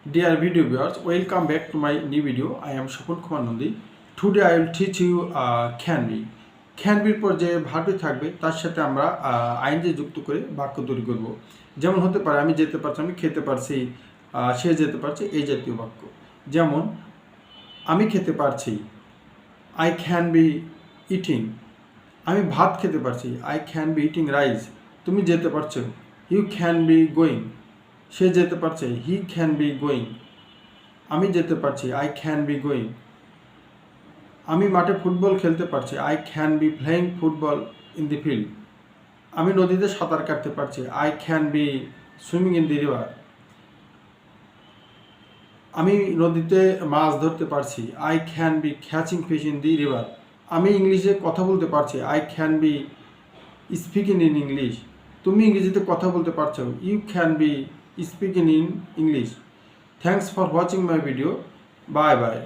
Dear video viewers, welcome back to my new video. I am Shapun Kumar Nandi. Today I will teach you can be. Can be পর যে ভার্বটি থাকবে তার সাথে আমরা ING যুক্ত করে বাক্য তৈরি করব। যেমন হতে পারে আমি যেতে পারছি, আমি খেতে পারছি, সে যেতে পারছে, এই জাতীয় বাক্য। যেমন আমি খেতে পারছি, I can be eating. আমি ভাত খেতে পারছি, I can be eating rice. তুমি যেতে পারছো, you can be going. সে যেতে পারছে, হি ক্যান বি গোয়িং। আমি যেতে পারছি, আই ক্যান বি গোয়িং। আমি মাঠে ফুটবল খেলতে পারছি, I can be playing football in the field. আমি নদীতে সাঁতার কাটতে পারছি, I can be swimming in the river. আমি নদীতে মাছ ধরতে পারছি, I can be catching fish in the river. আমি ইংলিশে কথা বলতে পারছি, I can be speaking in English. তুমি ইংরেজিতে কথা বলতে পারছো, you can be speaking in English. Thanks for watching my video. Bye bye.